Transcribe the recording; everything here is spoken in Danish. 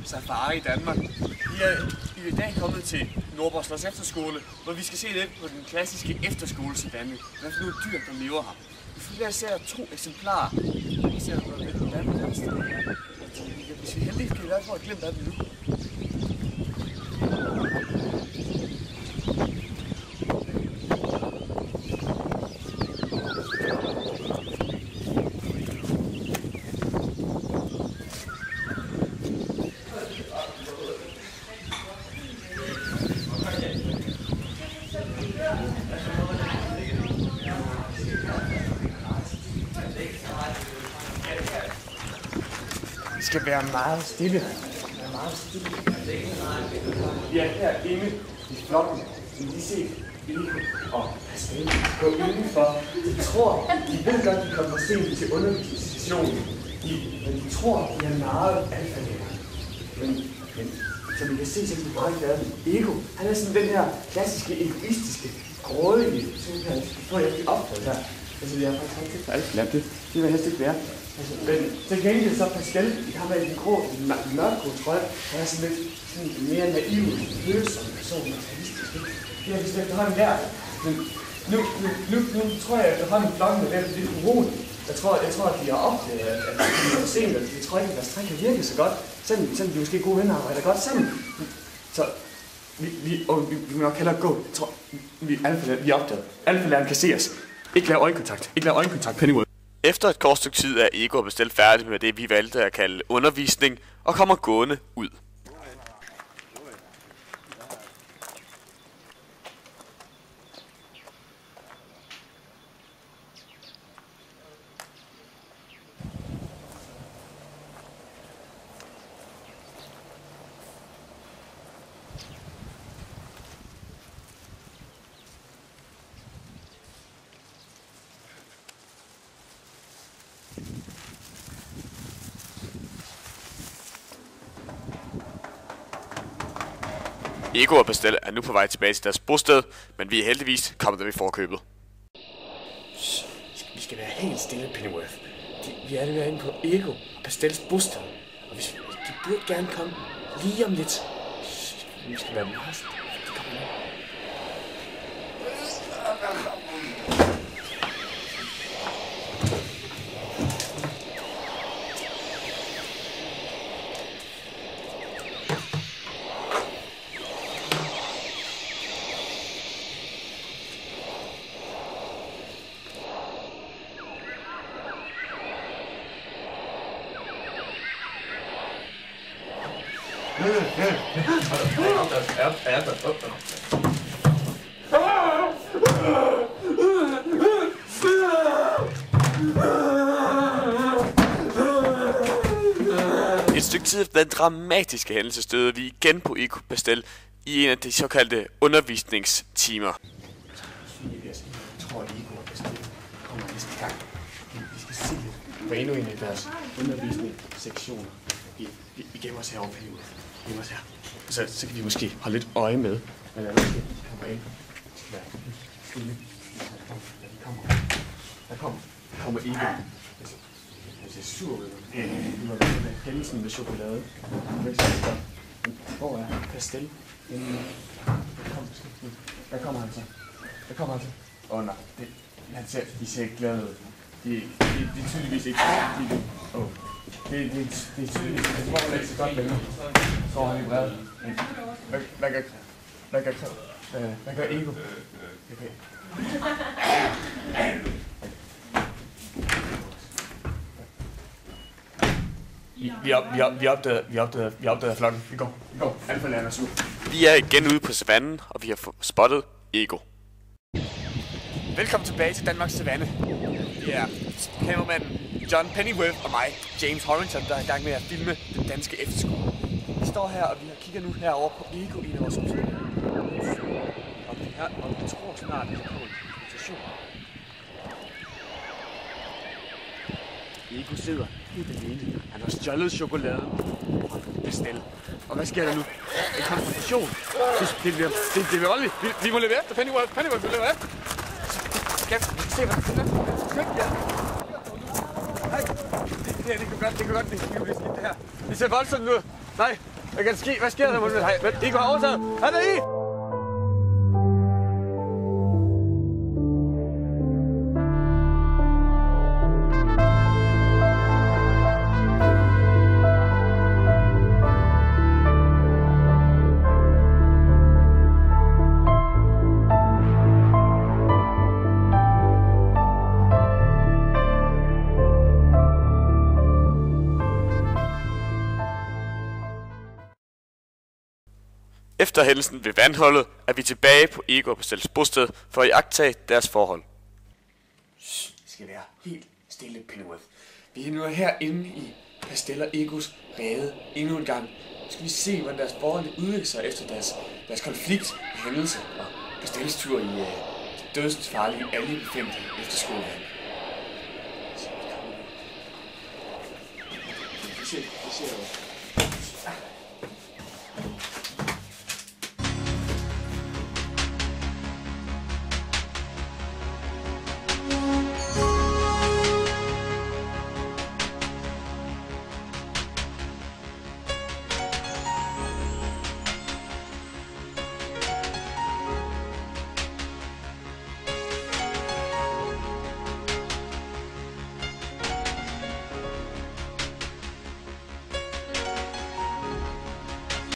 safari i Danmark. Vi er i dag kommet til Nordborg Slots Efterskole, hvor vi skal se lidt på den klassiske efterskolesavanne. Hvad for nogle dyr, der lever her. Vi ser 2 eksemplarer. Vi ser, hvad hvis vi er heldige, kan vi i hvert fald have glemt af dem nu. Det skal være meget stille. Vi er herinde i flokken, som I ser Ego og Pastel gå indenfor. De tror, de ved godt, de kommer for sent til undervisningssessionen. Men de tror, de er meget alfalærere. Men som I kan se, så kan de bare ikke være det. Ego, han er sådan den her klassiske, egoistiske, grådige, sådan her, får jeg ikke opdaget her. Altså, det er faktisk rigtig for alfalærere. Det vil helst ikke være. Altså, men til gengæld så Pascal, han har en grå, mørkgrå trøje, han er sådan lidt mere naiv, følsom person, materialistisk. Det har vi slet efterhånden lært. Men nu tror jeg efterhånden flokken er ved at blive lidt urolig. Jeg tror, at de har opdaget, at de er for sent, og jeg tror ikke, at deres træk kan virke så godt. Selvom de måske gode venner arbejder godt sammen. Så vi må nok hellere gå. Jeg tror, vi er opdaget. Alfa-læreren kan se os. Ikke lave øjenkontakt. Ikke lave øjenkontakt, Pennyworth. Efter et kort stykke tid er Ego og Pastel færdig med det, vi valgte at kalde undervisning, og kommer gående ud. Ego og Pastel er nu på vej tilbage til deres bosted, men vi er heldigvis kommet dem i forkøbet. Vi skal være helt stille, Pennyworth. Vi er derinde på Ego og Pastels bosted, og de burde gerne komme lige om lidt. Vi skal være meget stille. De kommer nu. Et stykke tid efter den dramatiske hændelse støder vi igen på Ego Pastel i en af de såkaldte undervisningstimer. Jeg tror, at Ego og Pastel kommer næste gang. Vi skal se lidt på endnu en af deres undervisningssektioner. Vi gemmer os herovre, Pennyworth. Vi gemmer os her. Så kan vi måske holde lidt øje med, hvad der kommer ind. Ja, stille. Der kommer Ego. Jeg ser sur ud. Det var hændelsen med chokolade. Hvor er Pastel? Der kommer han så. Nej, de ser ikke glade ud. De er tydeligvis ikke. Det er tydeligvis ikke. Det var ikke så godt længere. Så han i brevet. Hvad gør Ego? Okay. Vi opdagede flokken. Vi går. Alfa-læreren er sur. Vi er igen ude på savannen, og vi har spottet Ego. Velkommen tilbage til Danmarks Savanne. Det er kameramanden John Pennyworth og mig, James Horrington, der er i gang med at filme den danske efterskole. Vi står her, og vi kigger nu herover på Ego, en af vores husmænd. Og vi tror snart, at der kommer en invitation. Ego sidder helt alene. Han har stjålet chokoladen fra Pastel. Og hvad sker der nu? En konfrontation. Det bliver voldeligt. Vi må løbe efter. Pennyworth, vi løber efter. Kæft, se hvad der er. Skynd jer. Nej. Det kan godt. Det kan blive skidt det her. Det ser voldsomt ud. Nej. Hvad kan der ske? Hvad sker der? Men Igor har overtaget. Han er i! Efter hændelsen ved vandholdet er vi tilbage på Ego og Pastels bosted for at iagttage deres forhold. Shh, det skal være helt stille, Pennyworth. Vi er nu herinde i Pastel og Egos bade endnu en gang. Nu skal vi se, hvordan deres forhold udvikler sig efter deres konflikt med hændelse og Pastels tur i det dødsensfarlige algebefændte efter skolevand. Vi ser jo.